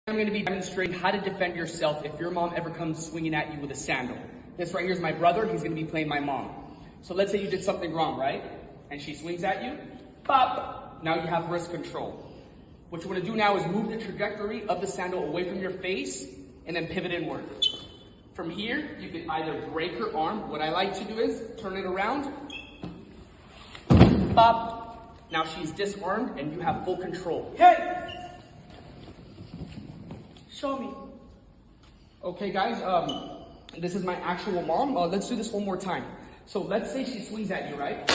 I'm going to be demonstrating how to defend yourself if your mom ever comes swinging at you with a sandal. This right here is my brother. He's going to be playing my mom. So let's say you did something wrong, right? And she swings at you. Pop! Now you have wrist control. What you want to do now is move the trajectory of the sandal away from your face and then pivot inward. From here, you can either break her arm. What I like to do is turn it around. Pop! Now she's disarmed and you have full control. Hey! Show me. Okay, guys, this is my actual mom. Let's do this one more time. So let's say she swings at you, right?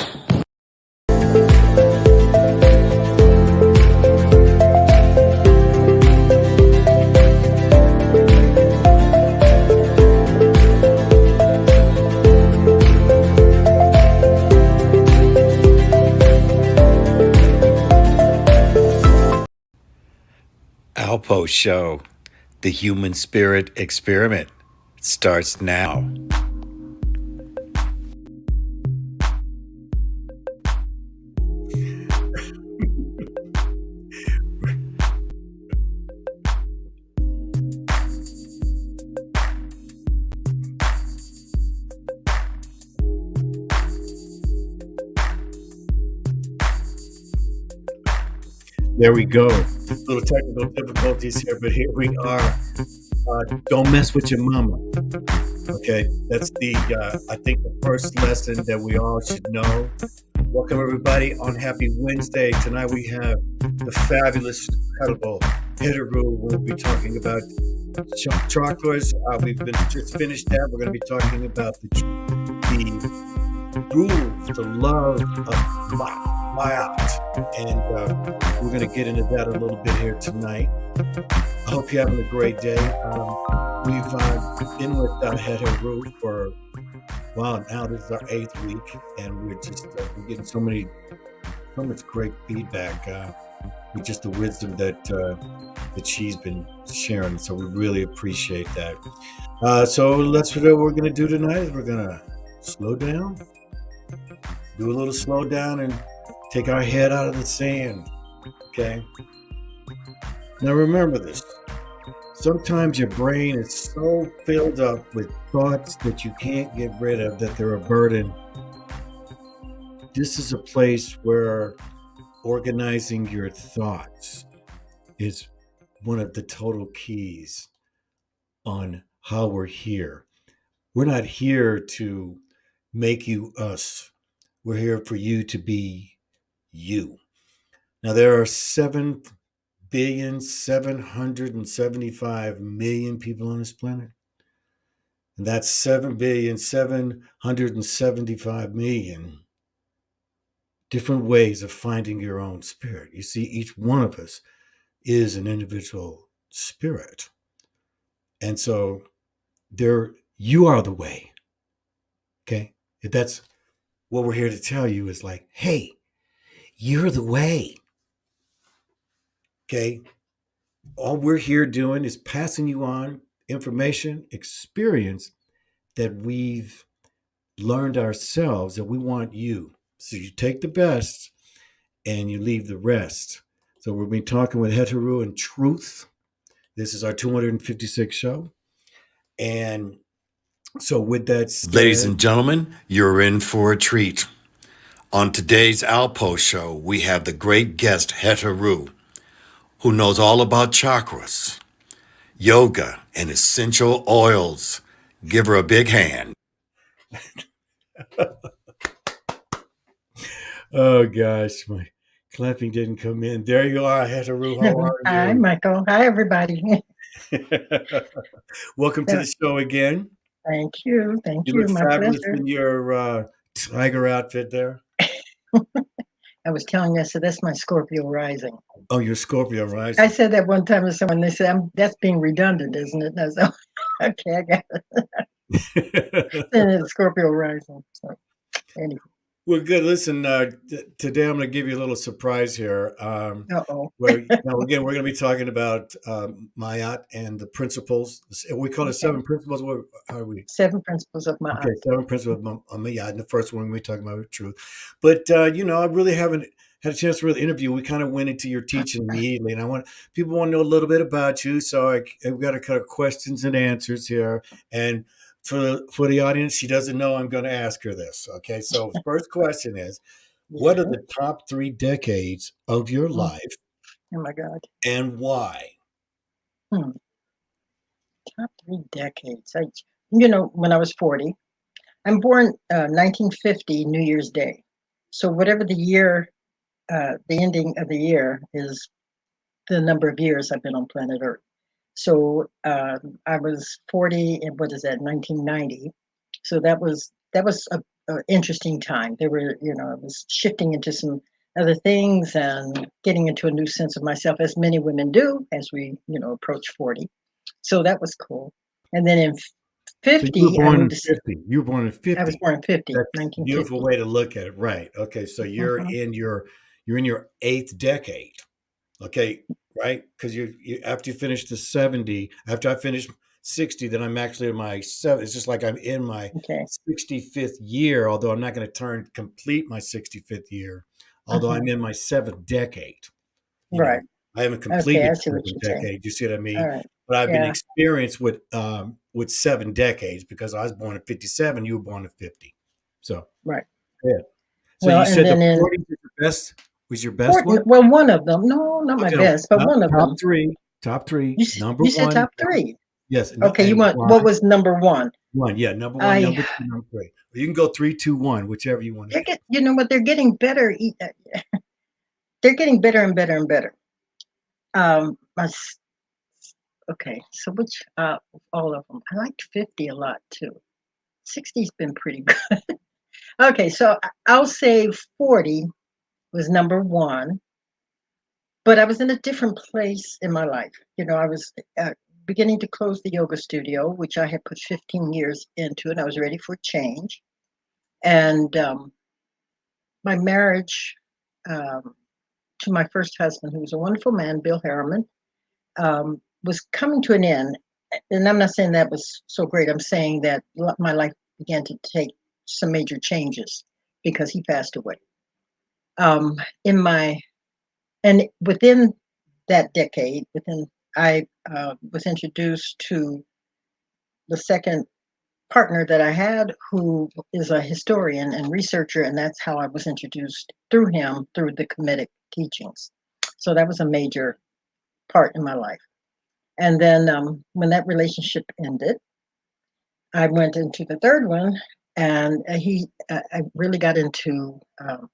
Alpough Show, the human spirit experiment, starts now. There we go. Little technical difficulties here, but here we are. Don't mess with your mama. Okay, that's I think the first lesson that we all should know. Welcome everybody on Happy Wednesday. Tonight we have the fabulous, incredible Het-Heru. We'll be talking about chakras. We've just finished that. We're going to be talking about the rules, the love of Mayat. And we're going to get into that a little bit here tonight. I hope you're having a great day. We've been with Het-Heru for, wow, now this is our 8th week, and we're getting so much great feedback with just the wisdom that she's been sharing. So we really appreciate that. So what we're going to do tonight is we're going to slow down, do a little slow down, and take our head out of the sand, okay? Now remember this. Sometimes your brain is so filled up with thoughts that you can't get rid of, that they're a burden. This is a place where organizing your thoughts is one of the total keys on how we're here. We're not here to make you us. We're here for you to be you. Now, there are 7,775,000,000 people on this planet. And that's 7,775,000,000 different ways of finding your own spirit. You see, each one of us is an individual spirit. And so you are the way. Okay? If that's what we're here to tell you, is like, hey, you're the way. Okay? All we're here doing is passing you on information, experience that we've learned ourselves, that we want you. So you take the best and you leave the rest. So we've been talking with Het-Heru and Truth. This is our 256th show. And so with that said, Ladies and gentlemen, you're in for a treat. On today's Alpough Show, we have the great guest Het-Heru, who knows all about chakras, yoga, and essential oils. Give her a big hand. Oh gosh, my clapping didn't come in. There you are, Het-Heru. How are you? Hi, Michael. Hi, everybody. Welcome to the show again. Thank you. Thank You you. look My fabulous pleasure. in your tiger outfit there. I was telling you, I said, that's my Scorpio rising. Oh, you're Scorpio, right? I said that one time to someone. They said, that's being redundant, isn't it? And I said, okay, I got it. And it's Scorpio rising. So, anyway. Well, good. Listen, today I'm going to give you a little surprise here. Uh-oh. Now, again, we're going to be talking about Mayat and the principles. We call it 7 principles. How are we? 7 principles of Mayat. Okay, 7 principles of Mayat. And the first one we're talking about truth. But, I really haven't had a chance to really interview, we kind of went into your teaching immediately, and people want to know a little bit about you. So I've got a kind of questions and answers here, and for the audience, she doesn't know I'm going to ask her this. Okay, so first question is, what are Yeah. the top 3 decades of your Mm. life, Oh my God. and why? Hmm. Top 3 decades. When I was 40, I'm born 1950 New Year's Day. So whatever the year, the ending of the year is the number of years I've been on planet Earth. So I was 40, and what is that, 1990? So that was a interesting time. There were, I was shifting into some other things and getting into a new sense of myself, as many women do as we, approach 40. So that was cool. And then in So you were 50, I born moved in to, 50. You were born in I was 50. born in 50, That's a beautiful 1950. way to look at it. Right. Okay. So Mhm. you're in your eighth decade. Okay. Right. Because you after you finish the 70, after I finish 60, then I'm actually in my seven. It's just like I'm in my Okay. 65th year, although I'm not going to complete my 65th year, although I'm Mhm. in my seventh decade. You know, Right. I haven't Okay. completed I see what seven you're saying. decades. You see what I All mean? right. But I've been Yeah. experienced with 7 decades because I was born in 57. You were born in 50. So Right. yeah. So Well, you and said the then in 40s is your best was your best one? well, one of them. No, not my Okay, no, best, but top one of top them. three, top three. Number You said one, top three. yes, no, Okay. You and want why? what was number one? One, yeah, number one, I number two, number three. Or you can go 3, 2, 1, whichever you want to they're do. get you know what they're getting better. They're getting better and better and better. Um, my s- okay. So which all of them? I liked 50 a lot too. 60's been pretty good. Okay, so I'll say 40 was number one, but I was in a different place in my life. I was beginning to close the yoga studio, which I had put 15 years into, and I was ready for change. And my marriage um, to my first husband, who was a wonderful man, Bill Harriman, was coming to an end. And I'm not saying that was so great. I'm saying that my life began to take some major changes because he passed away. Um, in my and within that decade, within I was introduced to the second partner that I had, who is a historian and researcher, and that's how I was introduced through him through the Kemetic teachings. So that was a major part in my life. And then when that relationship ended, I went into the third one, and I really got into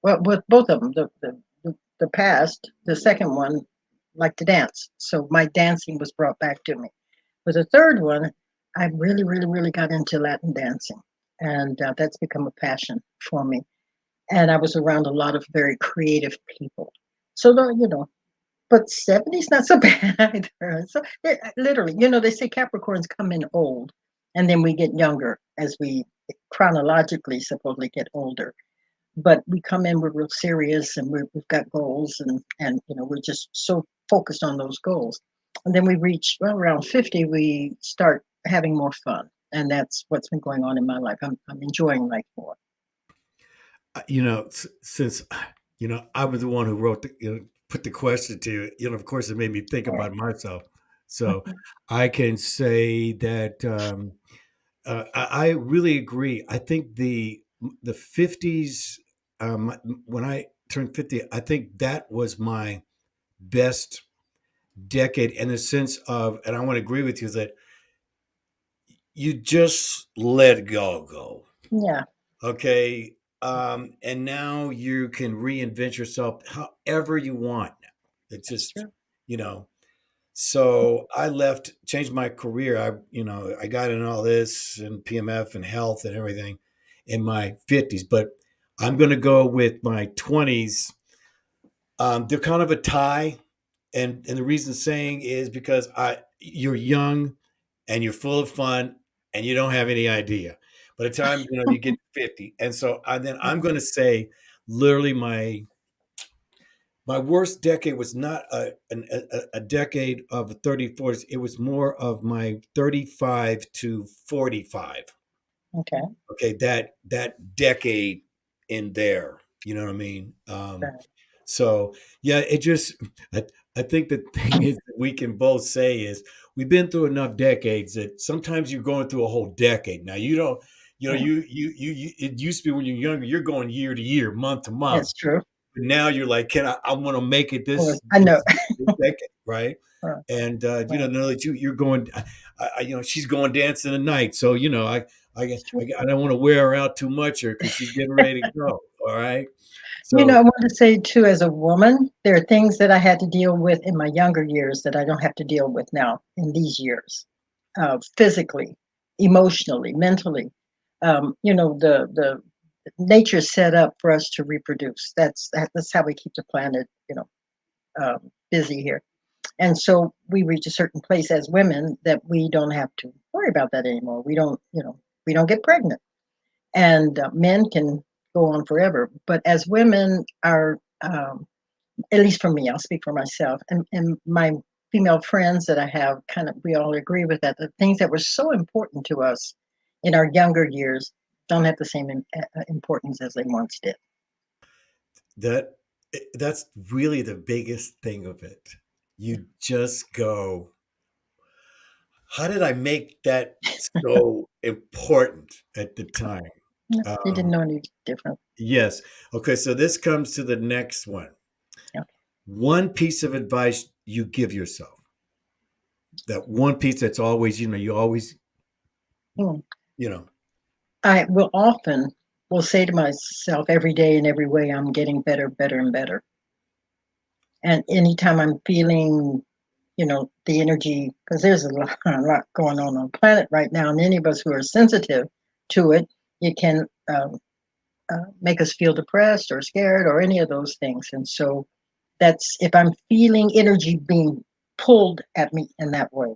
well, with both of them. The past, the second one, liked to dance, so my dancing was brought back to me. With the third one, I really, really, really got into Latin dancing, and that's become a passion for me. And I was around a lot of very creative people, so but 70's not so bad either. So literally, they say Capricorns come in old, and then we get younger as we chronologically supposedly get older. But we come in, we're real serious, and we've got goals, and we're just so focused on those goals. And then we reach around 50, we start having more fun, and that's what's been going on in my life. I'm enjoying life more. Since I was the one who wrote put the question to you, of course, it made me think All right. about myself. So I can say that I really agree. I think the 50s, when I turned 50, I think that was my best decade in the sense of, and I want to agree with you that you just let go. Yeah, Okay. And now you can reinvent yourself however you want. It's that's just, true. you know, so I changed my career. I got in all this and PMF and health and everything in my 50s, but I'm going to go with my 20s. They're kind of a tie. And the reason saying is because you're young and you're full of fun and you don't have any idea. By the time you get 50, and so then I'm Mhm. going to say, literally, my worst decade was not a decade of 30, 40s. It was more of my 35 to 45. Okay. Okay, that decade in there. You know what I mean? Right. So yeah, it just I think the thing is that we can both say is we've been through enough decades that sometimes you're going through a whole decade. Now you don't, Yeah, it used to be when you're younger, you're going year to year, month to month. that's true. But now you're like, I want to make it I know. this decade, right? Right, And right. know that you're going, she's going dancing tonight, so It's true. I don't want to wear her out too much, or because she's getting ready to go. All right, I so want to say too, as a woman, there are things that I had to deal with in my younger years that I don't have to deal with now in these years, physically, emotionally, mentally. The nature is set up for us to reproduce. That's how we keep the planet, busy here. And so we reach a certain place as women that we don't have to worry about that anymore. We don't get pregnant, and men can go on forever. But as women, are at least for me, I'll speak for myself and my female friends that I have. Kind of, we all agree with that. The things that were so important to us in our younger years don't have the same importance as they once did. that that's really the biggest thing of it. You just go, how did I make that so important at the time? No, they didn't Um, know any different. yes. Okay, so this comes to the next one. Yeah. One piece of advice you give yourself. That one piece that's always, you always, Hmm. you know, I will say to myself every day in every way, I'm getting better, better, and better. And anytime I'm feeling, the energy, because there's a lot going on the planet right now, and any of us who are sensitive to it, it can make us feel depressed or scared or any of those things. And so that's if I'm feeling energy being pulled at me in that way,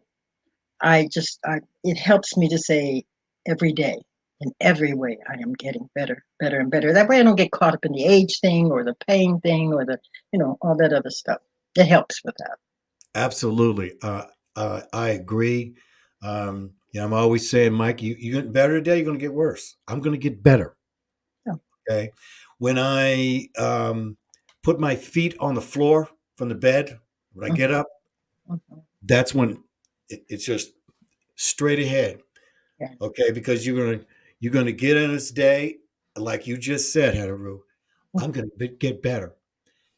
it helps me to say every day, in every way, I am getting better, better, and better. That way I don't get caught up in the age thing or the pain thing or all that other stuff. It helps with that. absolutely. I agree. I'm always saying, Mike, you get better today, you're going to get worse. I'm going to get better. Yeah. Okay. When I put my feet on the floor from the bed, when I Mhm, get up, mhm. that's when it's just straight ahead. Yeah. Okay. Because you're gonna get in this day, like you just said, Het-Heru, I'm Mhm. going to get better.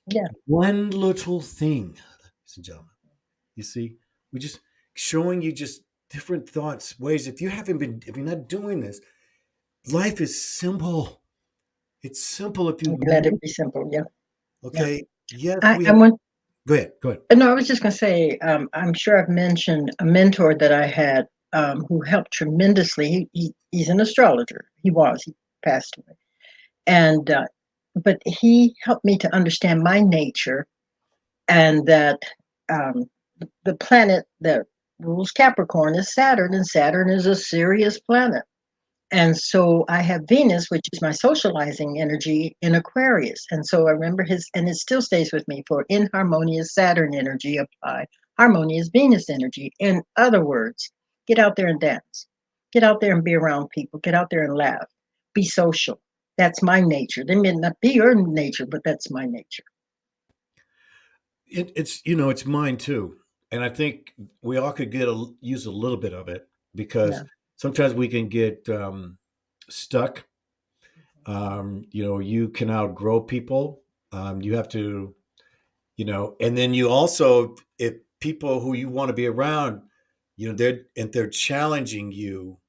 Yeah. One little thing, ladies and gentlemen. You see, we just showing you just different thoughts, ways. If you're not doing this, life is simple. It's simple if you Let know. it be simple. Yeah. Yeah. Okay. Yes, I, we I have. want Go ahead. Go ahead. No, I was just going to say, I'm sure I've mentioned a mentor that I had, who helped tremendously. He's an astrologer. He passed away. And, but he helped me to understand my nature, and that um, the planet that rules Capricorn is Saturn, and Saturn is a serious planet. And so I have Venus, which is my socializing energy, in Aquarius. And so I remember and it still stays with me, for inharmonious Saturn energy apply harmonious Venus energy. In other words, get out there and dance, get out there and be around people, get out there and laugh, be social. That's my nature. They may not be your nature, but that's my nature. It's mine too, and I think we all could use a little bit of it because Yeah. sometimes we can get stuck. You can outgrow people. You have to, and then you also, if people who you want to be around, they're challenging you,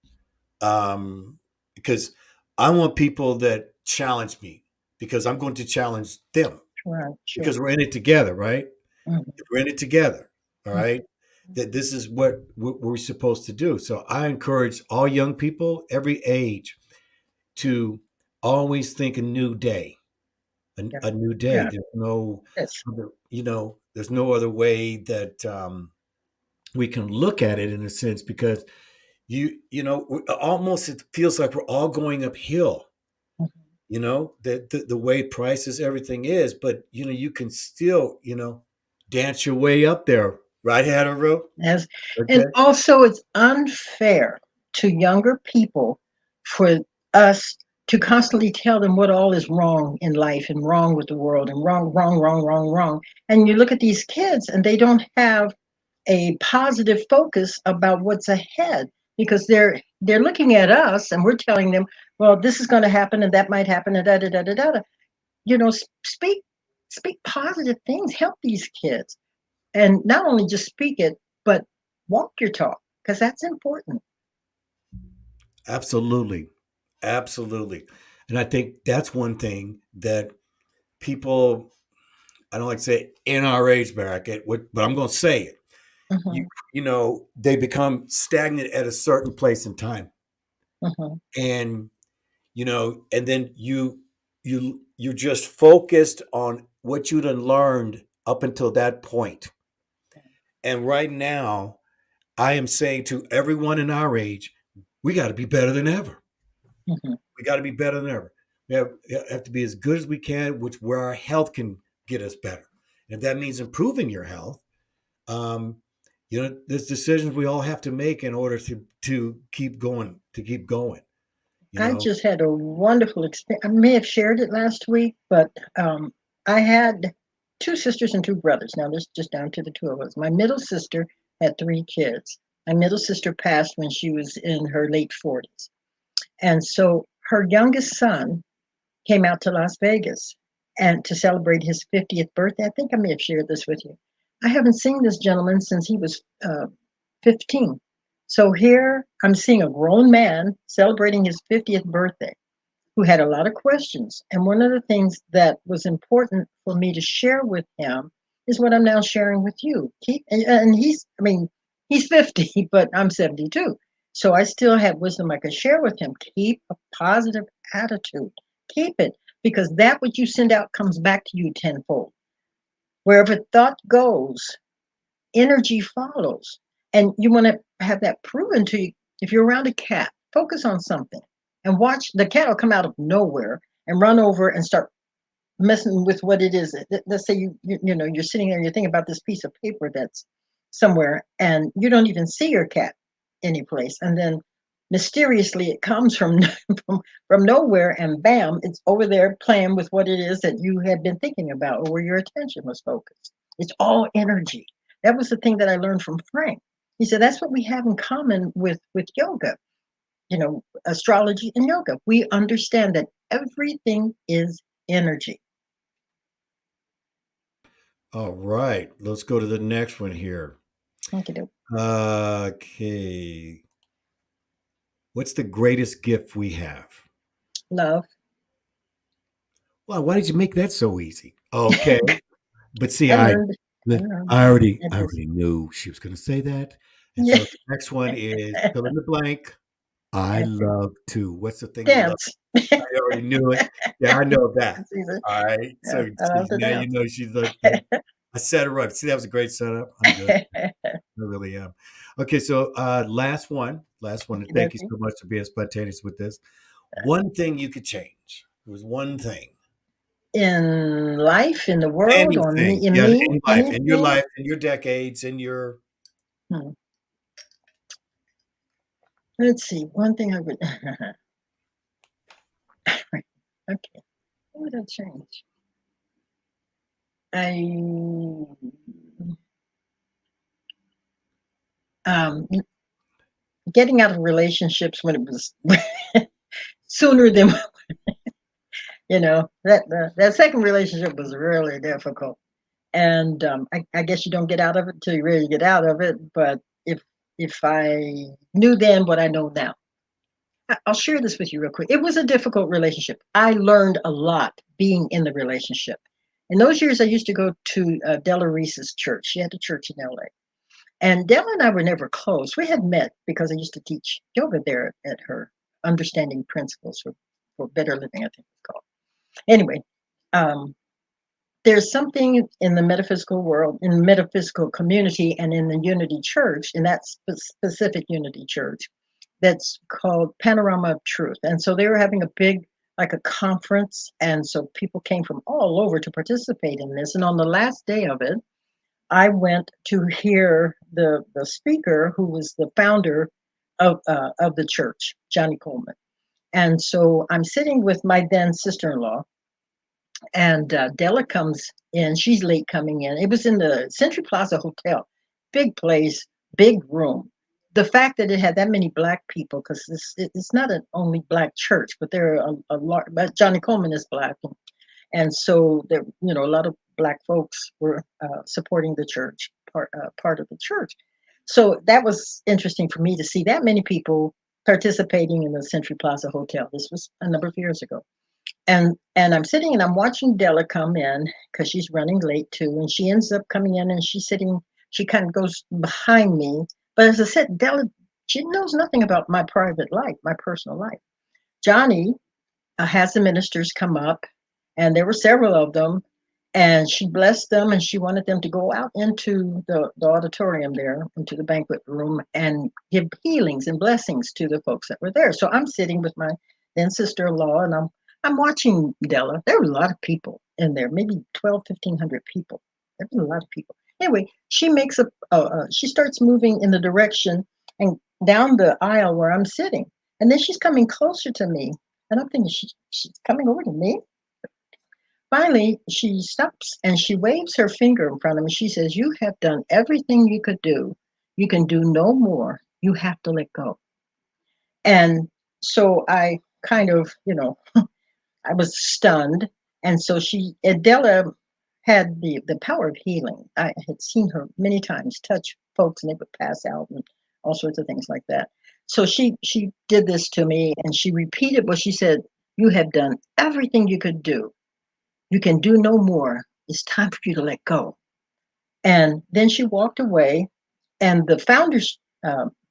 because I want people that challenge me because I'm going to challenge them Right. Sure. because we're in it together, right? Mhm, We're in it together, all mhm. right? That this is what we're supposed to do. So I encourage all young people, every age, to always think a new day, Yeah. a new day. Yeah. Yes. There's no other way that we can look at it in a sense because almost it feels like we're all going uphill. Mhm. The way prices everything is, but you can still dance your way up there, right, Hatteru? Yes. And Okay. also, it's unfair to younger people for us to constantly tell them what all is wrong in life and wrong with the world and wrong, wrong, wrong, wrong, wrong. And you look at these kids and they don't have a positive focus about what's ahead because they're looking at us and we're telling them, well, this is going to happen and that might happen and da da da da da. You know, speak positive things, help these kids, and not only just speak it, but walk your talk because that's important. Absolutely. Absolutely. And I think that's one thing that people, I don't like to say in our age bracket, but I'm going to say it. You, Hmm. you know, they become stagnant at a certain place in time. Hmm. And, you know, and then you're just focused on what you'd learned up until that point. And right now, I am saying to everyone in our age, we got to be better than ever. Hmm. We got to be better than ever. We have to be as good as we can, which where our health can get us better. And if that means improving your health, um, you know, there's decisions we all have to make in order to keep going, to keep going. You I know, just had a wonderful experience. I may have shared it last week, but I had two sisters and two brothers. Now there's just down to the two of us. My middle sister had three kids. My middle sister passed when she was in her late 40s. And so her youngest son came out to Las Vegas and to celebrate his 50th birthday. I think I may have shared this with you. I haven't seen this gentleman since he was 15. So here I'm seeing a grown man celebrating his 50th birthday who had a lot of questions. And one of the things that was important for me to share with him is what I'm now sharing with you. And he's, I mean, he's 50, but I'm 72. So I still have wisdom I could share with him. Keep a positive attitude. Keep it because that what you send out comes back to you tenfold. Wherever thought goes, energy follows. And you want to have that proven to you. If you're around a cat, focus on something and watch the cat will come out of nowhere and run over and start messing with what it is. Let's say you know you're sitting there, you're thinking about this piece of paper that's somewhere, and you don't even see your cat anyplace, and then mysteriously it comes from from nowhere, and bam, it's over there playing with what it is that you had been thinking about or where your attention was focused. It's all energy. That was the thing that I learned from Frank. He said that's what we have in common with yoga, you know, astrology and yoga. We understand that everything is energy. all right, let's go to the next one here. Okay, Okay. What's the greatest gift we have? love. Well, why did you make that so easy? Okay. But see, I I learned. I learned. I already It I is. already knew she was going to say that. And Yeah. so the next one is fill in the blank. I love to. What's the thing you love? Dance. I already knew it. Yeah, I know that. It's easy. All right. Yeah, So I love to now you dance. know she's like, I set her up. See, that was a great setup. I'm good. I really am. Okay, so last one. Last one. And thank you Okey-dokey. so much for being spontaneous with this. One thing you could change. It was one thing. In life, in the world, on Anything. me, in Yeah, me, in your anything. life, in your decades, in your Hmm. Let's see. One thing I would. Okay. What would I change? I um getting out of relationships when it was sooner than that second relationship was really difficult. And I guess you don't get out of it until you really get out of it. But if I knew then what I know now, I'll share this with you real quick. It was a difficult relationship. I learned a lot being in the relationship. In those years, I used to go to Della Reese's church. She had a church in LA. And Della and I were never close. We had met because I used to teach yoga there at her Understanding Principles for Better Living, I think it's called. Anyway, um, there's something in the metaphysical world, in the metaphysical community, and in the Unity Church, in that specific Unity Church, that's called Panorama of Truth. And so they were having a big, like a conference. And so people came from all over to participate in this. And on the last day of it, I went to hear the speaker who was the founder of the church, Johnny Coleman. And so I'm sitting with my then sister-in-law, and Della comes in. She's late coming in. It was in the Century Plaza Hotel, big place, big room. The fact that it had that many black people, because it's not an only black church, but there are a lot. But Johnny Coleman is black, and so there, a lot of black folks were supporting the church, part of the church. So that was interesting for me to see that many people participating in the Century Plaza Hotel. This was a number of years ago, and I'm sitting and I'm watching Della come in because she's running late too, and she ends up coming in and she's sitting. She kind of goes behind me, but as I said, Della, she knows nothing about my private life, my personal life. Johnny has the ministers come up, and there were several of them, and she blessed them, and she wanted them to go out into the auditorium there, into the banquet room, and give healings and blessings to the folks that were there. So I'm sitting with my then sister-in-law, and I'm watching Della. There were a lot of people in there, maybe 1,200, 1,500 people. There was a lot of people. Anyway, she makes she starts moving in the direction and down the aisle where I'm sitting, and then she's coming closer to me, and I'm thinking she's coming over to me. Finally, she stops and she waves her finger in front of me. She says, "You have done everything you could do. You can do no more. You have to let go." And so I kind of, I was stunned. And so Adela had the power of healing. I had seen her many times touch folks and they would pass out and all sorts of things like that. So she did this to me and she repeated what she said. "You have done everything you could do. You can do no more. It's time for you to let go." And then she walked away, and the founder's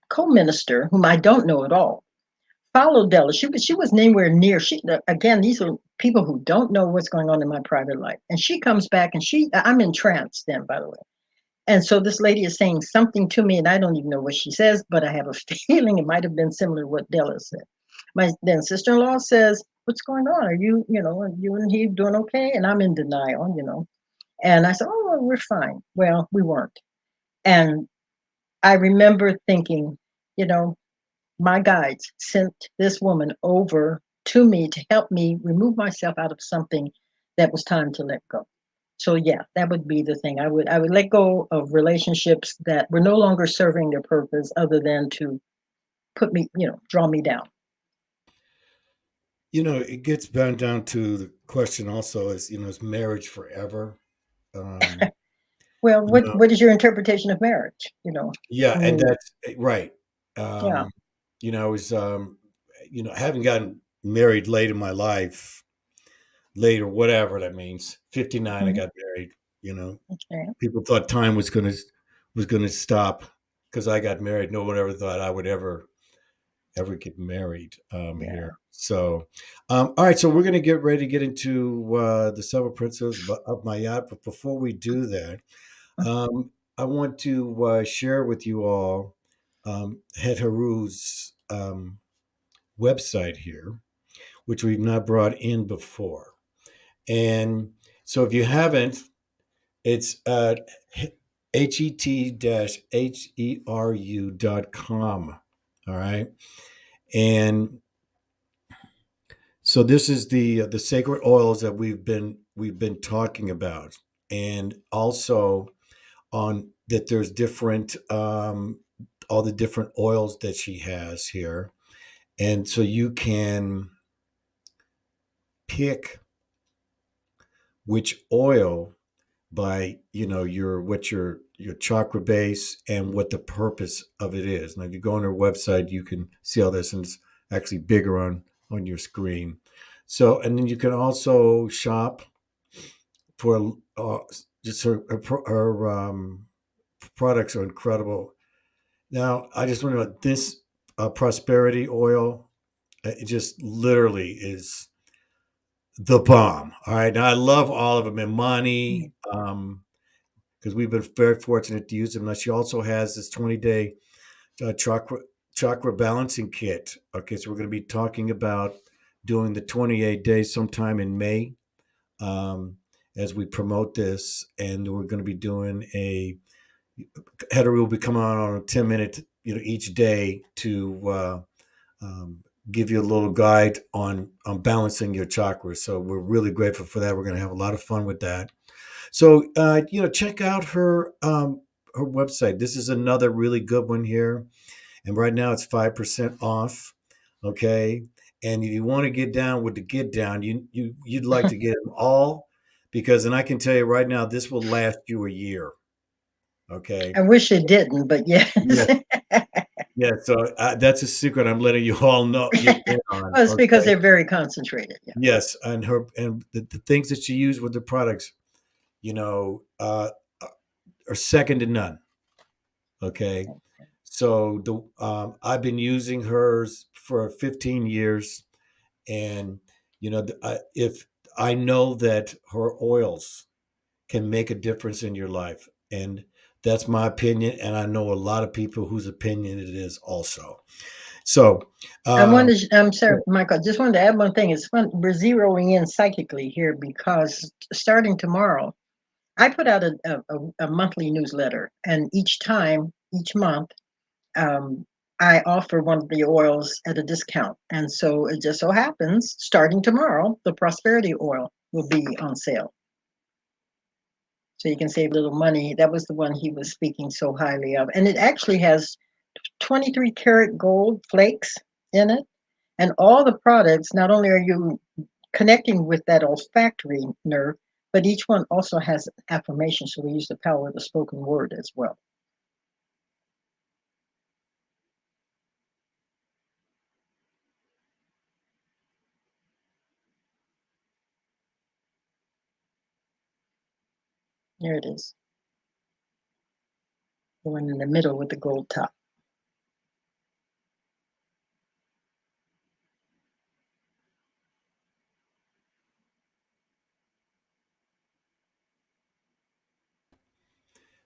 co-minister, whom I don't know at all, followed Della. She was nowhere near. Again, these are people who don't know what's going on in my private life. And she comes back, and I'm entranced then, by the way. And so this lady is saying something to me, and I don't even know what she says, but I have a feeling it might have been similar to what Della said. My then sister-in-law says, "What's going on? Are you and he doing okay?" And I'm in denial. And I said, "Oh, well, we're fine." Well, we weren't. And I remember thinking, you know, my guides sent this woman over to me to help me remove myself out of something that was time to let go. So yeah, that would be the thing. I would let go of relationships that were no longer serving their purpose other than to put me, draw me down. It gets bound down to the question also is marriage forever? Um, Well, you what know, what is your interpretation of marriage? yeah, I and mean, that's right. yeah. I was, having gotten married late in my life, late or whatever that means. 59, I Mhm. got married. You know, Okay. people thought time was gonna stop because I got married. No one ever thought I would ever get married Yeah. here. So, all right. So we're going to get ready to get into the several principles of my yacht. But before we do that, I want to share with you all Het-Heru's website here, which we've not brought in before. And so if you haven't, it's het-heru.com. All right. And so this is the sacred oils that we've been talking about, and also on that there's different all the different oils that she has here, and so you can pick which oil by your chakra base and what the purpose of it is. Now, if you go on her website, you can see all this, and it's actually bigger on your screen. So, and then you can also shop for just her products are incredible. Now, I just want to know this prosperity oil. It just literally is the bomb. All right, now I love all of them. Imani, Mhm. because we've been very fortunate to use them. Now she also has this 20-day chakra balancing kit. Okay, so we're going to be talking about doing the 28 days sometime in May, um, as we promote this, and we're going to be doing a Het-Heru will be coming on a 10-minute, each day to give you a little guide on balancing your chakras. So we're really grateful for that. We're going to have a lot of fun with that. So check out her website. This is another really good one here, and right now it's 5% off. Okay, and if you want to get down with the get down, you'd like to get them all, because, and I can tell you right now, this will last you a year. Okay. I wish it didn't, but yes. Yes. Yeah. So that's a secret I'm letting you all know. You in on. Well, it's because Okay. they're very concentrated. Yeah. Yes, and the things that she used with the products, you know, are second to none. Okay. So I've been using hers for 15 years, and if I know that her oils can make a difference in your life, and that's my opinion, and I know a lot of people whose opinion it is also. So, I'm sorry, Michael. I just wanted to add one thing. It's fun. We're zeroing in psychically here because starting tomorrow, I put out a monthly newsletter, and each month, um, I offer one of the oils at a discount. And so it just so happens, starting tomorrow, the prosperity oil will be on sale. So you can save a little money. That was the one he was speaking so highly of. And it actually has 23 karat gold flakes in it. And all the products, not only are you connecting with that olfactory nerve, but each one also has affirmation. So we use the power of the spoken word as well. There it is. The one in the middle with the gold top.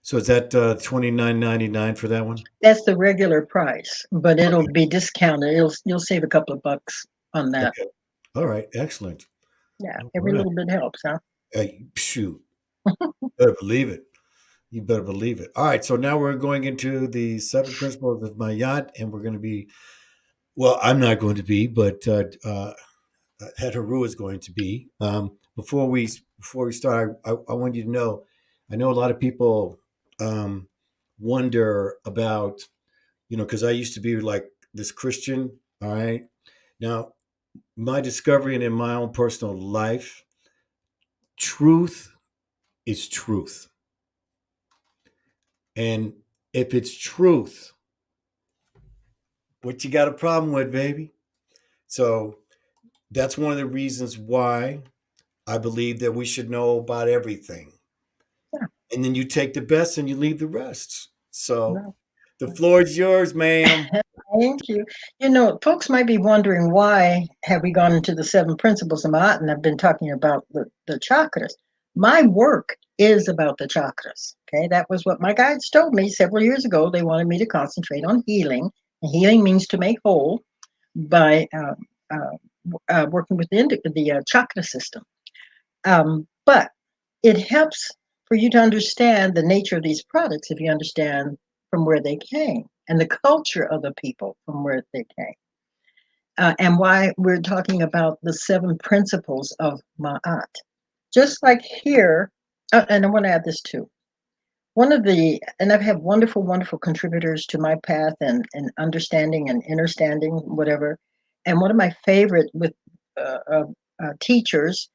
so is that $29.99 for that one? That's the regular price, but it'll be discounted. You'll save a couple of bucks on that. Okay. All right. Excellent. Yeah, All every right. little bit helps, huh? Hey, shoot. Better believe it. You better believe it. All right. So now we're going into the seven principles of my yacht, and we're going to be, well, I'm not going to be, but Het-Heru is going to be. Before we start, I want you to know, I know a lot of people um, wonder about, because I used to be like this Christian. All right. Now, my discovery and in my own personal life, truth is truth. And if it's truth, what you got a problem with, baby? So that's one of the reasons why I believe that we should know about everything. Yeah. And then you take the best and you leave the rest. So No. the floor is yours, ma'am. Thank you. Folks might be wondering why have we gone into the seven principles of Ma'at, and I've been talking about the chakras. My work is about the chakras. Okay, that was what my guides told me several years ago. They wanted me to concentrate on healing. And healing means to make whole by working with the chakra system. But it helps for you to understand the nature of these products if you understand from where they came and the culture of the people from where they came. And why we're talking about the seven principles of Ma'at. Just like here, and I want to add this too. And I've had wonderful, wonderful contributors to my path and understanding and understanding, whatever. And one of my favorite with teachers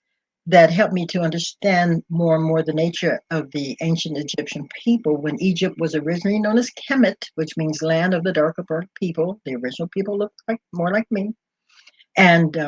that helped me to understand more and more the nature of the ancient Egyptian people when Egypt was originally known as Kemet, which means land of the darker burnt people. The original people looked like more like me. And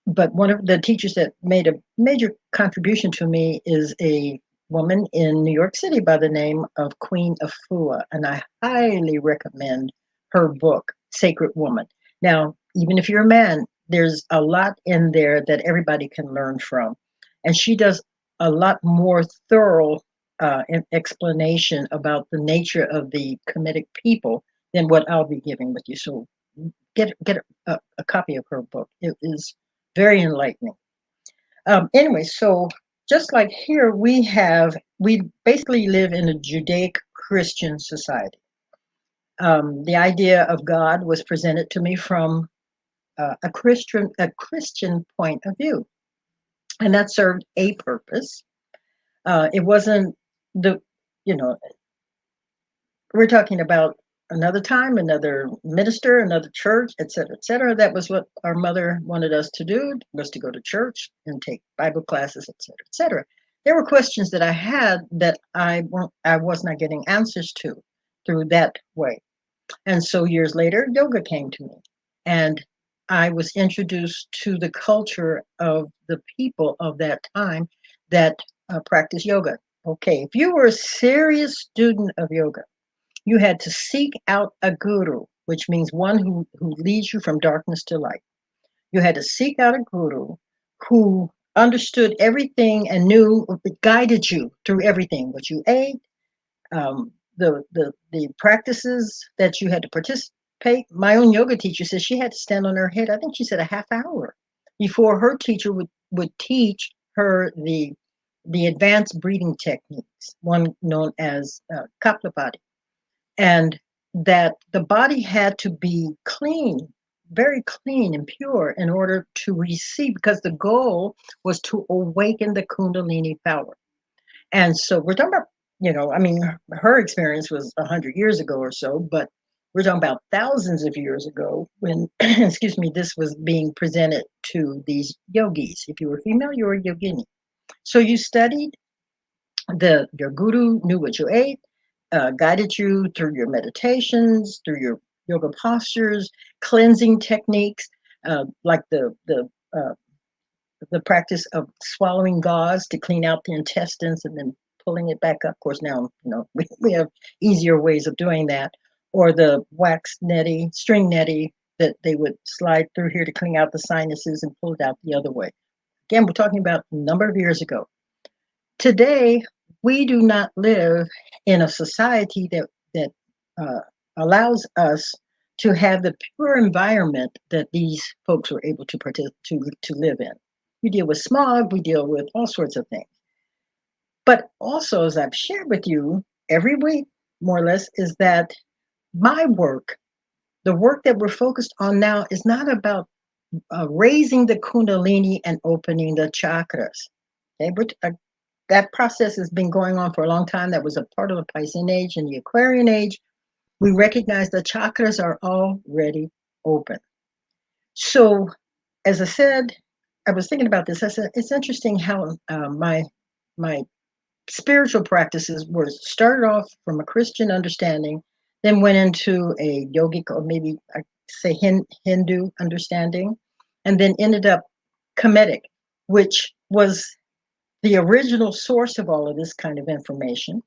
but one of the teachers that made a major contribution to me is a woman in New York City by the name of Queen Afua, and I highly recommend her book, Sacred Woman. Now, even if you're a man, there's a lot in there that everybody can learn from, and she does a lot more thorough explanation about the nature of the Kemetic people than what I'll be giving with you. So get a copy of her book. It is very enlightening. Anyway, so just like here, we basically live in a Judaic Christian society. The idea of God was presented to me from a Christian point of view, and that served a purpose. It wasn't the, you know, we're talking about another time, another minister, another church, et cetera, et cetera. That was what our mother wanted us to do, was to go to church and take Bible classes, et cetera, et cetera. There were questions that I had that I was not getting answers to through that way. And so years later, yoga came to me. And I was introduced to the culture of the people of that time that practice yoga. Okay, if you were a serious student of yoga, you had to seek out a guru, which means one who leads you from darkness to light. You had to seek out a guru who understood everything and knew, guided you through everything, what you ate, the practices that you had to participate. My own yoga teacher said she had to stand on her head. I think she said a half hour before her teacher would teach her the advanced breathing techniques, one known as Kapalabhati, and that the body had to be clean, very clean and pure in order to receive, because the goal was to awaken the Kundalini power. And so we're talking about, I mean, her experience was 100 years ago or so, but we're talking about thousands of years ago when, excuse me, this was being presented to these yogis. If you were female, you were a yogini. So you studied, your guru knew what you ate, guided you through your meditations, through your yoga postures, cleansing techniques, like the practice of swallowing gauze to clean out the intestines and then pulling it back up. Of course, now we have easier ways of doing that, or the wax netty, string netty that they would slide through here to clean out the sinuses and pull it out the other way. Again, we're talking about a number of years ago. Today, we do not live in a society that uh, allows us to have the pure environment that these folks were able to live in. We deal with smog, we deal with all sorts of things. But also, as I've shared with you every week, more or less, is that my work, the work that we're focused on now, is not about raising the Kundalini and opening the chakras. Okay, that process has been going on for a long time. That was a part of the Piscean age and the Aquarian age. We recognize the chakras are already open. So, as I said, I was thinking about this. I said it's interesting how my spiritual practices were started off from a Christian understanding, then went into a yogic, or maybe I say Hindu understanding, and then ended up Kemetic, which was the original source of all of this kind of information.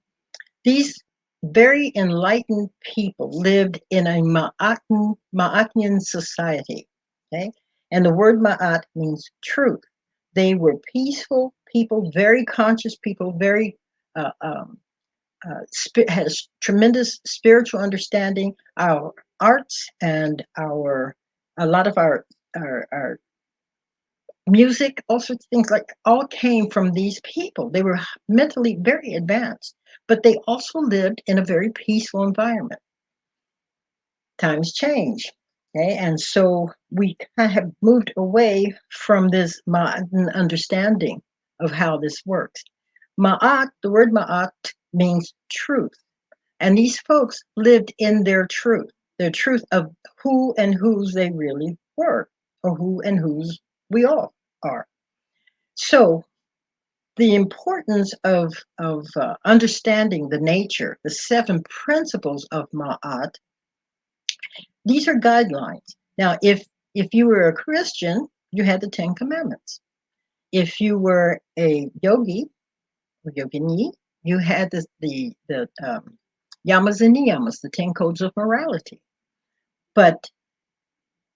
These very enlightened people lived in a Ma'atnian society. Okay, and the word Ma'at means truth. They were peaceful people, very conscious people, very had a tremendous spiritual understanding. Our arts and a lot of our music, all sorts of things, like, all came from these people. They were mentally very advanced, but they also lived in a very peaceful environment. Times change, okay, and so we kind of have moved away from this modern understanding of how this works. Ma'at, the word Ma'at means truth, and these folks lived in their truth of who and whose they really were, or who and whose we all are. So the importance of understanding the nature, the 7 principles of Ma'at, these are guidelines. Now, if you were a Christian, you had the 10 Commandments. If you were a yogi or yogini, you had the yamas and niyamas, the 10 codes of morality. But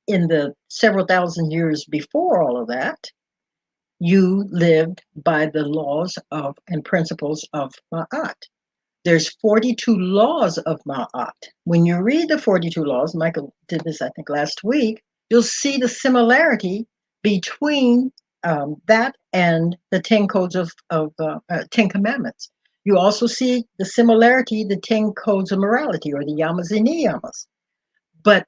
in the several thousand years before all of that, you lived by the laws of and principles of Ma'at. There's 42 laws of Ma'at. When you read the 42 laws, Michael did this, I think, last week, you'll see the similarity between that and the 10 codes of 10 commandments. You also see the similarity, the 10 codes of morality, or the yamas and niyamas. But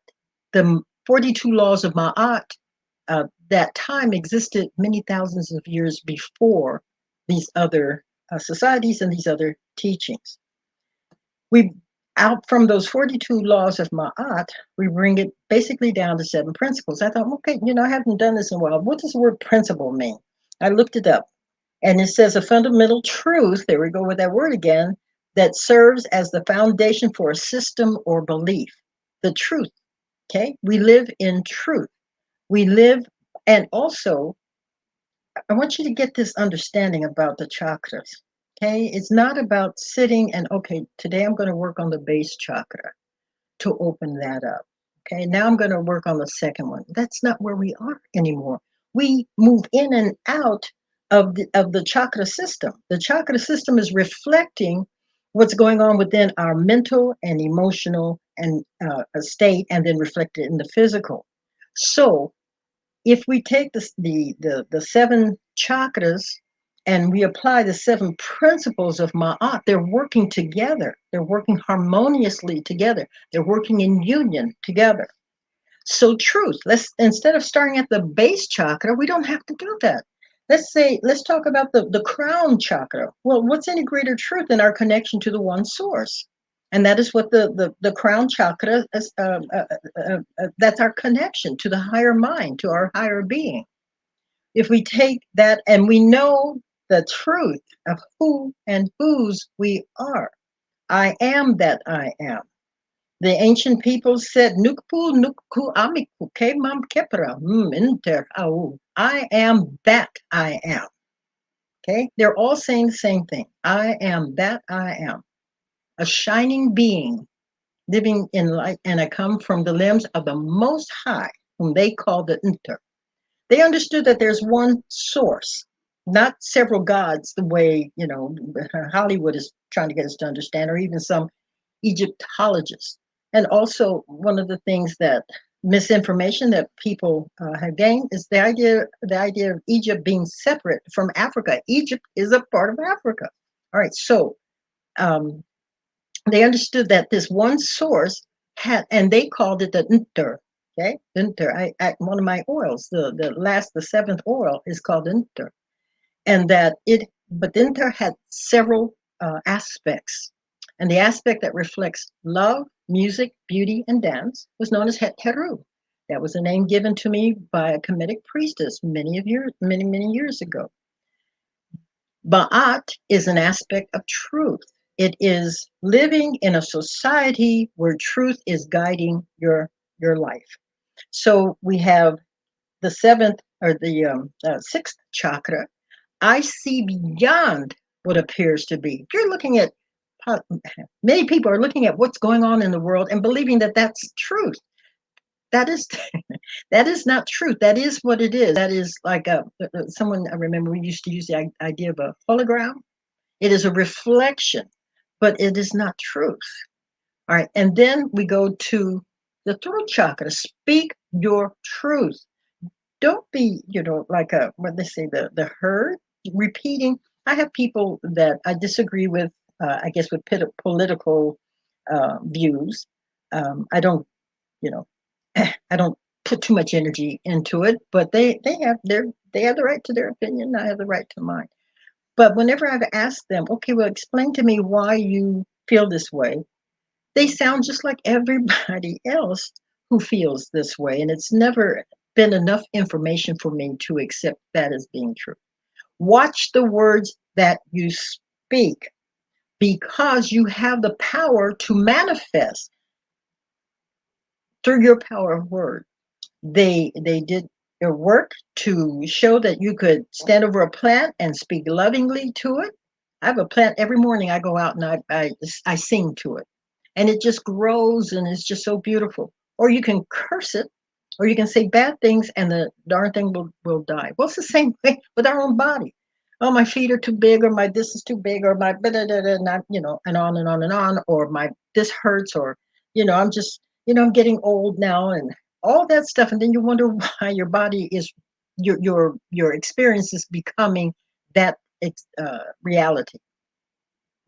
the 42 laws of Ma'at that time existed many thousands of years before these other societies and these other teachings. We out from those 42 laws of Ma'at, we bring it basically down to 7 principles. I thought, okay, I haven't done this in a while. What does the word principle mean? I looked it up, and it says a fundamental truth, there we go with that word again, that serves as the foundation for a system or belief. The truth, okay? We live in truth. We live, and also, I want you to get this understanding about the chakras. Okay, it's not about sitting and, okay, today I'm going to work on the base chakra to open that up. Okay, now I'm going to work on the second one. That's not where we are anymore. We move in and out of the chakra system. The chakra system is reflecting what's going on within our mental and emotional and state, and then reflected in the physical. So if we take the 7 chakras and we apply the 7 principles of Ma'at, they're working together. They're working harmoniously together. They're working in union together. So truth, instead of starting at the base chakra, we don't have to do that. Let's talk about the crown chakra. Well, what's any greater truth than our connection to the one source? And that is what the crown chakra is, that's our connection to the higher mind, to our higher being. If we take that and we know the truth of who and whose we are, I am that I am. The ancient people said, "Nukpu nukku amiku ke mam kepra inter au." I am that I am. Okay, they're all saying the same thing. I am that I am, a shining being living in light, and I come from the limbs of the Most High, whom they call the Inter. They understood that there's one source, not several gods, the way Hollywood is trying to get us to understand, or even some Egyptologists. And also, one of the things that misinformation that people have gained is the idea of Egypt being separate from Africa. Egypt is a part of Africa. All right, so um, they understood that this one source had, and they called it the Nter. Okay, Nter. One of my oils, the 7th oil is called Nter, and but Nter had several aspects, and the aspect that reflects love, music, beauty, and dance was known as Het-Heru. That was a name given to me by a Kemetic priestess many years ago. Ba'at is an aspect of truth. It is living in a society where truth is guiding your life. So we have the 7th or the 6th chakra. I see beyond what appears to be. You're looking at, many people are looking at what's going on in the world and believing that that's truth. That is that is not truth. That is what it is. That is like someone, I remember we used to use the idea of a hologram. It is a reflection, but it is not truth. All right. And then we go to the throat chakra. Speak your truth. Don't be, like what they say, the herd repeating. I have people that I disagree with, I guess, with political views. I don't, you know, I don't put too much energy into it, but they have the right to their opinion. I have the right to mine. But whenever I've asked them, okay, well, explain to me why you feel this way, they sound just like everybody else who feels this way. And it's never been enough information for me to accept that as being true. Watch the words that you speak, because you have the power to manifest through your power of word. They did their work to show that you could stand over a plant and speak lovingly to it. I have a plant every morning. I go out and I sing to it, and it just grows and it's just so beautiful. Or you can curse it, or you can say bad things, and the darn thing will die. Well, it's the same way with our own body. Oh, my feet are too big, or my this is too big, or my not, and on and on and on, or my this hurts, or I'm just I'm getting old now, and all that stuff, and then you wonder why your body is your experience is becoming that reality.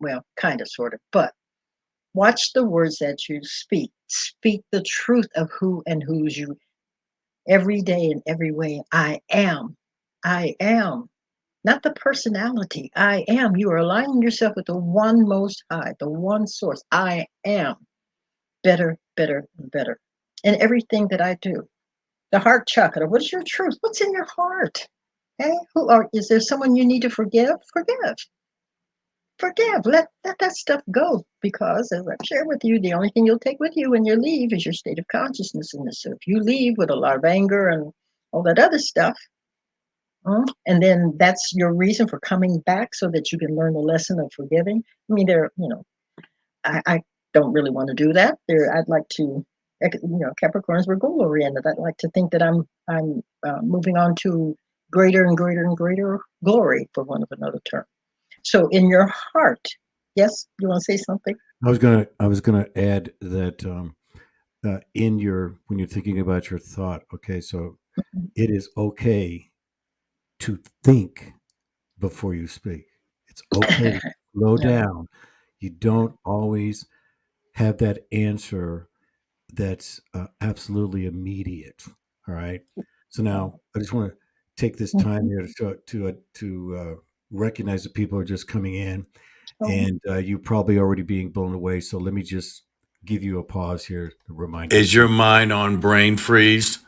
Well, kind of, sort of, but watch the words that you speak. Speak the truth of who and whose you. every day in every way. I am. I am. Not the personality. I am. You are aligning yourself with the one most high, the one source. I am better, better, and better in everything that I do. The heart chakra. What is your truth? What's in your heart? Hey, is there someone you need to forgive? Forgive. Forgive. Let that stuff go. Because as I've shared with you, the only thing you'll take with you when you leave is your state of consciousness in this. So if you leave with a lot of anger and all that other stuff, and then that's your reason for coming back so that you can learn the lesson of forgiving. I mean, I don't really want to do that. I'd like to, Capricorns were goal oriented. I'd like to think that I'm moving on to greater and greater and greater glory, for want of another term. So in your heart, yes, you want to say something? I was gonna add that when you're thinking about your thought. Okay, so it is okay to think before you speak. It's okay to slow Yeah. down. You don't always have that answer that's absolutely immediate. All right. So now I just want to take this time Mhm. here to recognize that people are just coming in, Oh, and you're probably already being blown away. So let me just give you a pause here to remind Is people. your mind on brain freeze?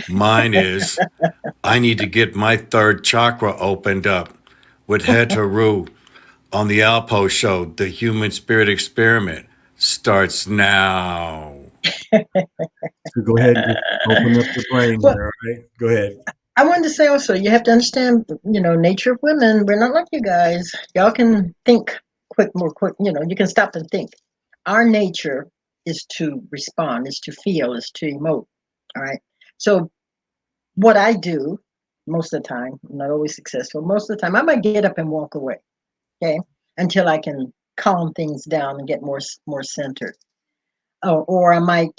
Mine is. I need to get my third chakra opened up with Het-Heru on the Alpough Show. The human spirit experiment starts now. So go ahead and just open up your brain well, there. All right. Go ahead. I wanted to say also, you have to understand, nature of women. We're not like you guys. Y'all can think more quick. You can stop and think. Our nature is to respond, is to feel, is to emote. All right. So what I do most of the time, I'm not always successful. Most of the time, I might get up and walk away. Okay, until I can calm things down and get more centered. Or I might.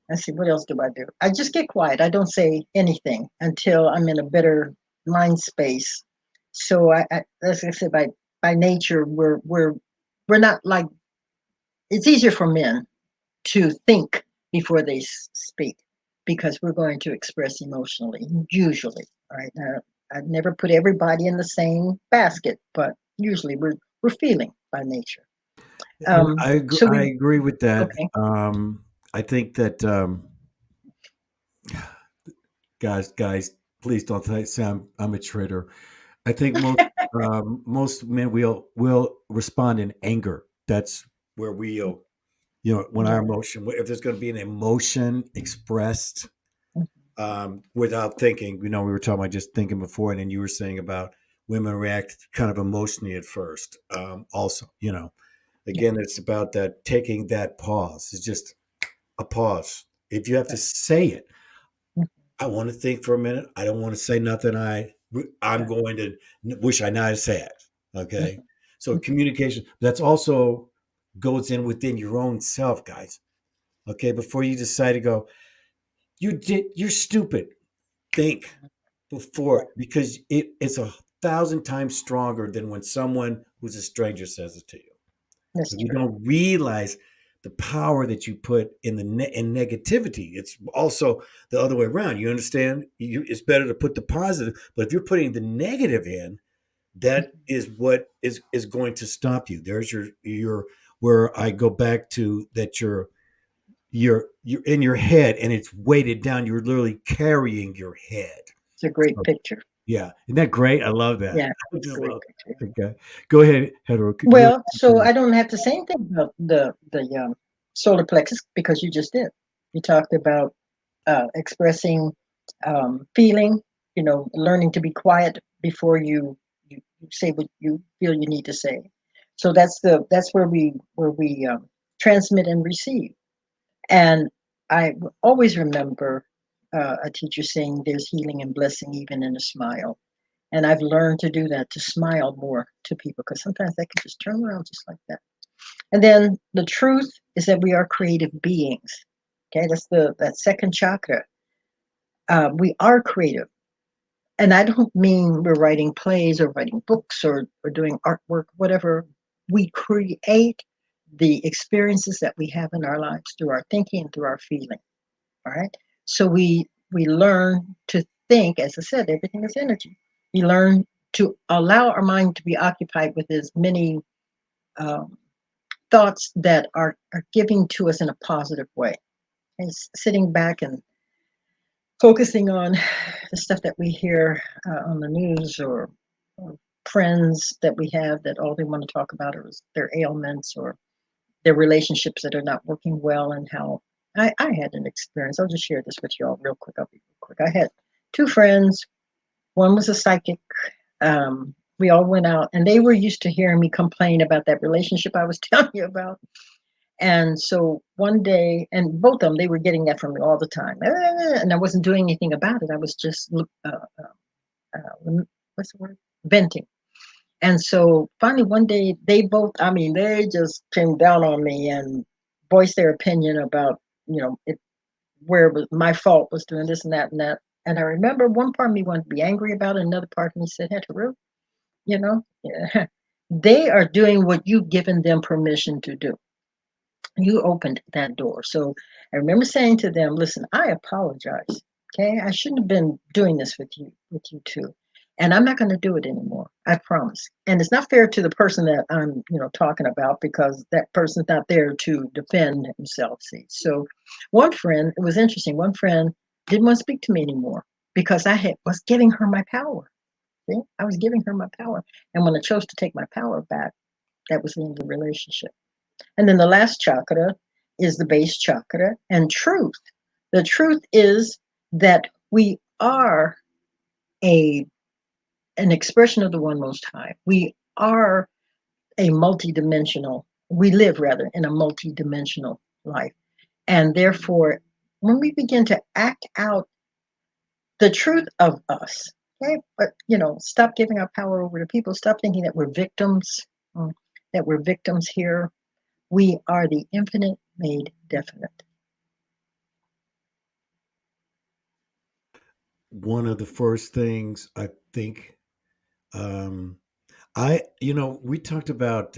Let's see, what else do I do? I just get quiet. I don't say anything until I'm in a better mind space. So as I said, by nature, we're not like, it's easier for men to think before they speak because we're going to express emotionally, usually. All right. Now, I never put everybody in the same basket, but usually we're feeling by nature. I agree, So I we agree with that. Okay. I think that guys, please don't say I'm a traitor. I think most men will respond in anger. That's where when our Yeah. emotion, if there's going to be an emotion expressed without thinking, we were talking about just thinking before, and then you were saying about women react kind of emotionally at first. Also, Yeah. again, it's about that taking that pause. It's just a pause. If you have to Right. say it, Mhm. I want to think for a minute. I don't want to say nothing. I'm Right. going to wish I not said. Okay, Mhm. so communication. That's also goes in within your own self, guys. Okay, before you decide to go, you're stupid. Think before Right. because it's 1,000 times stronger than when someone who's a stranger says it to you. That's If you true. don't realize the power that you put in in negativity, it's also the other way around. You understand? It's better to put the positive, but if you're putting the negative in, that Mhm. is what is going to stop you. There's your where I go back to that you're in your head and it's weighted down. You're literally carrying your head. It's a great So, picture. yeah, isn't that great? I love that. Yeah, I it's a just great love picture. that. Okay, go ahead, Hetero. Well, so I don't have to say anything about the solar plexus because you just did. You talked about expressing feeling, learning to be quiet before you say what you feel you need to say. So that's where we transmit and receive. And always remember a teacher saying, "There's healing and blessing even in a smile." And I've learned to do that, to smile more to people, because sometimes they can just turn around just like that. And then the truth is that we are creative beings. Okay, that's that second chakra. We are creative. And I don't mean we're writing plays or writing books or doing artwork, whatever. We create the experiences that we have in our lives through our thinking and through our feeling. All right. So we learn to think, as I said, everything is energy. We learn to allow our mind to be occupied with as many um, thoughts that are giving to us in a positive way. And sitting back and focusing on the stuff that we hear on the news, or friends that we have that all they want to talk about is their ailments or their relationships that are not working well, and how I had an experience. I'll just share this with you all real quick. I'll be real quick. I had two friends. One was a psychic. We all went out, and they were used to hearing me complain about that relationship I was telling you about. And so one day, and both of them, they were getting that from me all the time. And I wasn't doing anything about it. I was just, what's the word? Venting. And so finally one day, they both, I mean, they just came down on me and voiced their opinion about, where it was my fault was doing this and that and that. And I remember one part of me wanted to be angry about it. Another part of me said, Het-Heru, yeah, they are doing what you've given them permission to do. You opened that door. So I remember saying to them, listen, I apologize. Okay. I shouldn't have been doing this with you too. And I'm not going to do it anymore. I promise. And it's not fair to the person that I'm, talking about, because that person's not there to defend himself. See, so one friend, it was interesting. One friend didn't want to speak to me anymore because was giving her my power. See, I was giving her my power. And when I chose to take my power back, that was the end of the relationship. And then the last chakra is the base chakra and truth. The truth is that we are a an expression of the one most high. We are a multidimensional, we live rather in a multidimensional life. And therefore, when we begin to act out the truth of us, okay, but stop giving our power over to people, stop thinking that we're victims, mm, that we're victims here. We are the infinite made definite. One of the first things I think, um, we talked about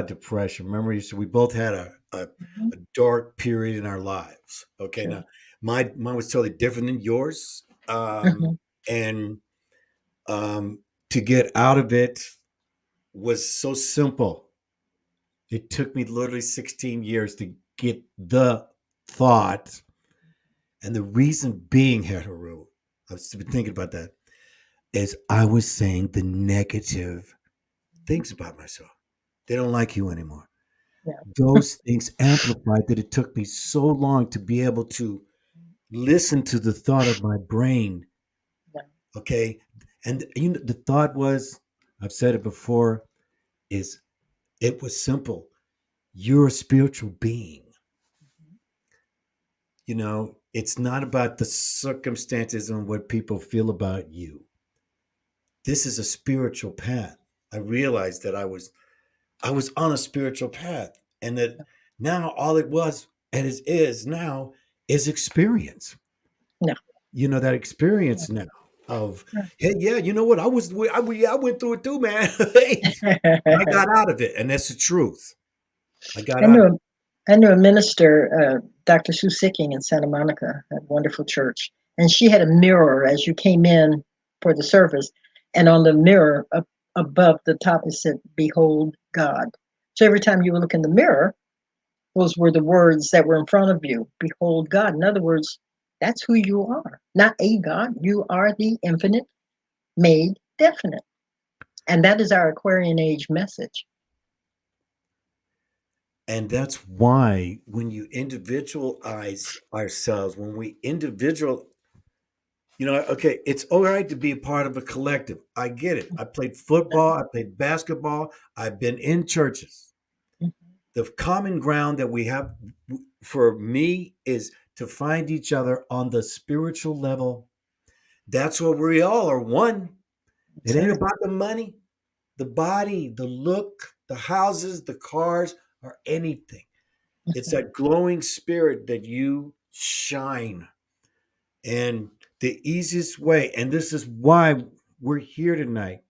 depression. Remember, so we both had Mhm. a dark period in our lives. Okay, True. now mine was totally different than yours, Mhm. and to get out of it was so simple. It took me literally 16 years to get the thought, and the reason being, Het-Heru, I've been thinking about that, is I was saying the negative things about myself. They don't like you anymore. Yeah. Those things amplified that it took me so long to be able to listen to the thought of my brain. Yeah. Okay. And the thought was, I've said it before, is it was simple. You're a spiritual being. It's not about the circumstances and what people feel about you. This is a spiritual path. I realized that I was on a spiritual path, and that now all it was and is now is experience. No. That experience now of, Yeah. hey, yeah, you know what? I went through it too, man. Hey, I got out of it, and that's the truth. I got I out knew of I knew a minister, Dr. Sue Sicking in Santa Monica, a wonderful church, and she had a mirror as you came in for the service, and on the mirror up above the top it said, "Behold God." So every time you would look in the mirror, those were the words that were in front of you. Behold God. In other words, that's who you are. Not a God. You are the infinite made definite. And that is our Aquarian age message. And that's why when you individualize ourselves, when we individual, okay, it's all right to be a part of a collective. I get it. I played football, I played basketball, I've been in churches. The common ground that we have for me is to find each other on the spiritual level. That's where we all are one. It That's ain't right. about the money, the body, the look, the houses, the cars, or anything. It's that glowing spirit that you shine. And the easiest way, and this is why we're here tonight,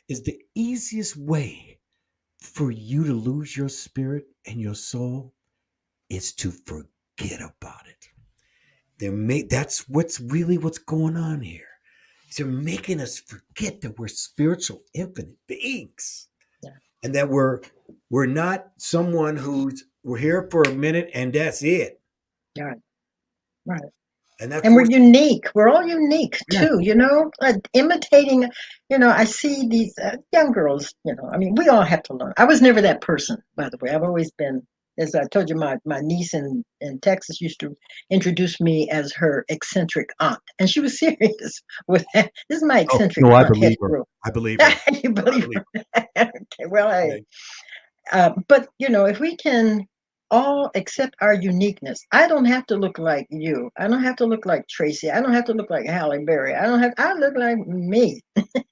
is the easiest way for you to lose your spirit and your soul is to forget. forget about it. That's what's going on here. They're making us forget that we're spiritual, infinite beings, Yeah. and that we're not someone we're here for a minute and that's it. Right. Right. And that's And we're what, unique. We're all unique yeah. too, imitating, I see these young girls, I mean, we all have to learn. I was never that person, by the way. I've always been, as I told you, my niece in Texas used to introduce me as her eccentric aunt. And she was serious with that. This is my Oh eccentric no, I aunt, believe her. Het-Heru. I believe her. You I believe believe her? Okay, well, her. hey. Okay. But if we can all accept our uniqueness, I don't have to look like you. I don't have to look like Tracy. I don't have to look like Halle Berry. I look like me.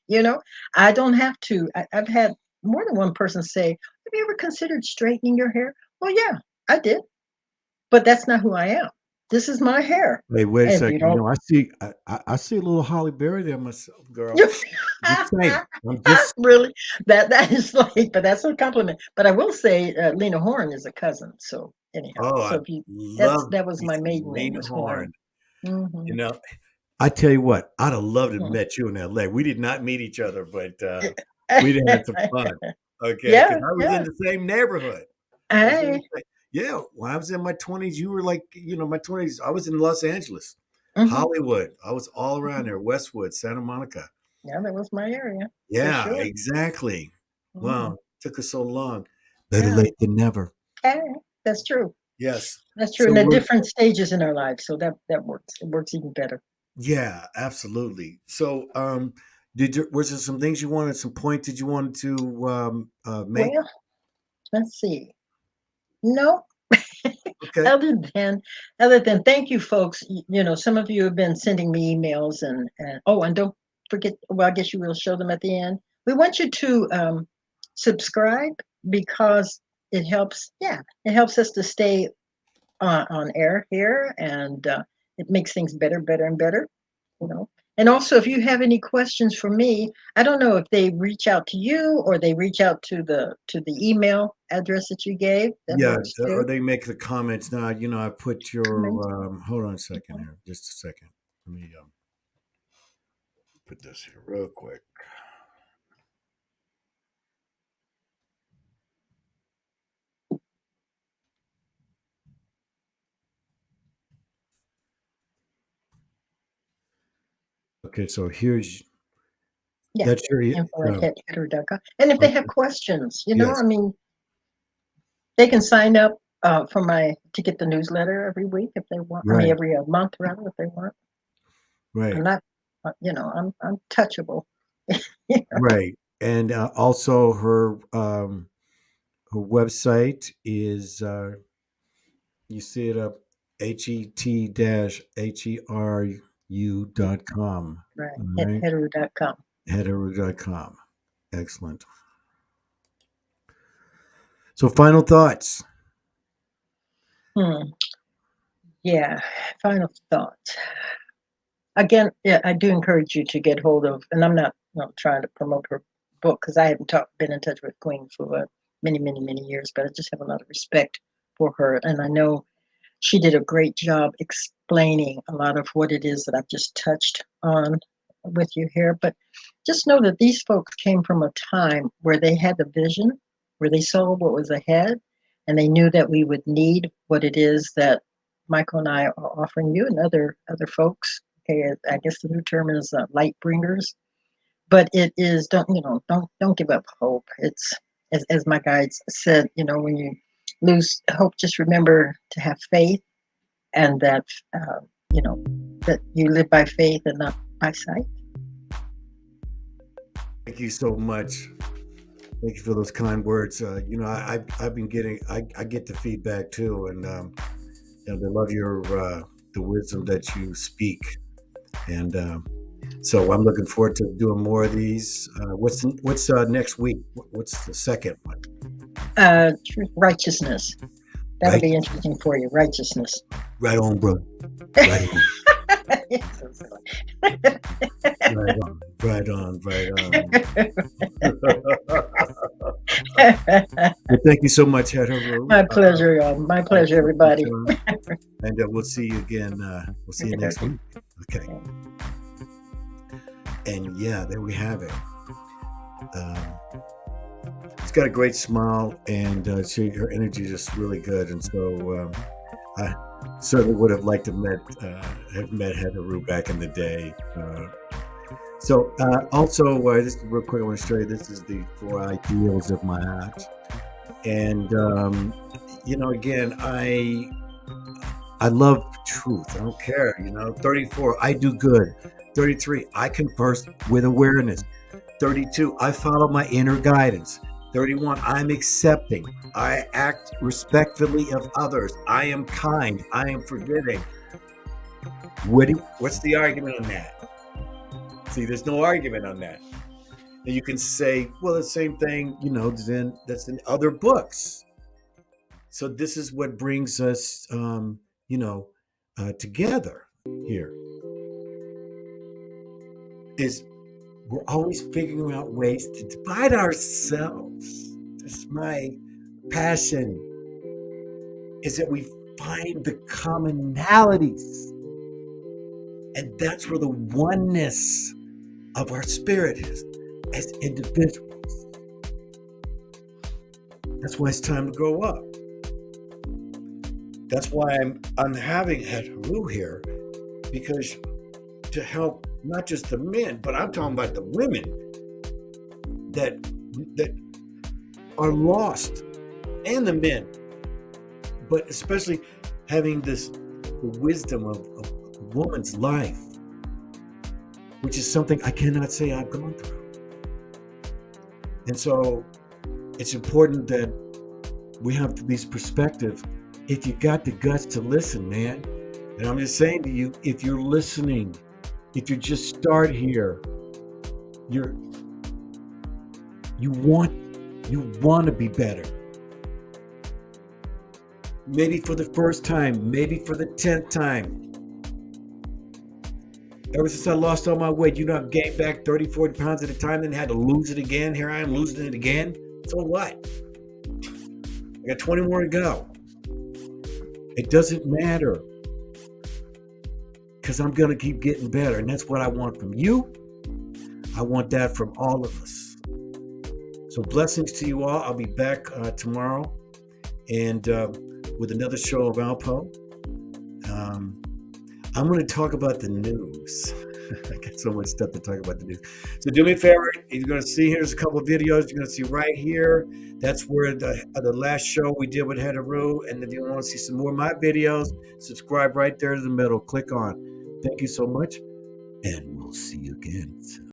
you know, I don't have to. I've had more than one person say, "Have you ever considered straightening your hair?" Well, yeah, I did, but that's not who I am. This is my hair, Hey, wait a and you second. don't. I see a little Holly Berry there myself, girl. Just saying. I'm just Really, that is like, but that's a compliment. But I will say, Lena Horne is a cousin. So anyhow, oh, so I if you, love that was me my some maiden name Lena was Horne. Horne. Hmm. You know, I tell you what, I'd have loved to have met you in LA. We did not meet each other, but we did have some fun. Okay, because Yeah, I was in yeah. the same neighborhood. I was in Hey. the, yeah, when I was in my 20s, you were like, my 20s, I was in Los Angeles, Hmm. Hollywood. I was all around there, Westwood, Santa Monica. Yeah, that was my area for Yeah, sure. exactly. Hmm. Wow, took us so long. Better Yeah. late than never. Hey, that's true. Yes. That's true. So And at we're different stages in our lives, so that works. It works even better. yeah, absolutely. So was there some things you wanted, some points that you wanted to make? Well, let's see. No, Okay. other than thank you, folks. Some of you have been sending me emails and don't forget. Well, I guess you will show them at the end. We want you to subscribe because it helps. Yeah, it helps us to stay on air here, and it makes things better, better, and better. You know. And also, if you have any questions for me, I don't know if they reach out to you or they reach out to the email address that you gave. That Yeah, works or too. they make the comments now. I put Comment. your hold on a second here, just a second. Let me put this here real quick. Okay, so here's Yeah, that's your info at hetheru.com. And if they have okay. questions, Yes, I mean, they can sign up to get the newsletter every week if they want. I mean, right, every month rather, if they want. I'm right, not, I'm touchable. right. And also her website is you see it up het-heru.com. Right, All at right. hetheru.com. Het-Heru.com. Excellent. So final thoughts. Hmm. Yeah. Final thoughts. Again, yeah, I do encourage you to get hold of, and I'm not trying to promote her book because I haven't been in touch with Queen for many, many, many years, but I just have a lot of respect for her, and I know she did a great job explaining a lot of what it is that I've just touched on with you here. But just know that these folks came from a time where they had the vision, where they saw what was ahead, and they knew that we would need what it is that Michael and I are offering you and other folks. Okay, I guess the new term is light bringers, but it is don't give up hope. It's as my guides said, when you lose hope, just remember to have faith and that you know that you live by faith and not by sight. Thank you so much. Thank you for those kind words. I've been getting I get the feedback too, and they love your the wisdom that you speak, and so I'm looking forward to doing more of these. What's next week? What's the second one? Righteousness. That'll Right, be interesting for you. Righteousness. right on, bro. Right on, So silly. right on, right on, right on. Well, thank you so much, Het-Heru. My pleasure, y'all. My pleasure, everybody. And we'll see you again. We'll see you next week. Okay. And yeah, there we have it. She's got a great smile, and her energy is just really good. And so I certainly would have liked to have met Het-Heru back in the day. So also, just real quick, I want to show you, this is the 4 ideals of my heart. And, again, I love truth. I don't care, 34, I do good. 33, I converse with awareness. 32, I follow my inner guidance. 31, I'm accepting. I act respectfully of others. I am kind. I am forgiving. What's the argument on that? See, there's no argument on that. And you can say, well, the same thing, that's in other books. So this is what brings us, together here. Is we're always figuring out ways to divide ourselves. That's my passion, is that we find the commonalities. And that's where the oneness of our spirit is as individuals. That's why it's time to grow up. That's why I'm having Het-Heru here, because to help not just the men, but I'm talking about the women that are lost, and the men, but especially having the wisdom of a woman's life, which is something I cannot say I've gone through. And so it's important that we have these perspectives. If you got the guts to listen, man, and I'm just saying to you, if you're listening, if you just start here, you want to be better. Maybe for the first time, maybe for the 10th time. Ever since I lost all my weight, I've gained back 30, 40 pounds at a time, then had to lose it again. Here I am losing it again. So what? I got 20 more to go. It doesn't matter, because I'm going to keep getting better. And that's what I want from you. I want that from all of us. So blessings to you all. I'll be back tomorrow and with another show of Alpough. I'm going to talk about the news. I got so much stuff to talk about the news. So do me a favor. You're going to see, here's a couple of videos. You're going to see right here. That's where the last show we did with Het-Heru. And if you want to see some more of my videos, subscribe right there to the middle. Click on. Thank you so much. And we'll see you again soon.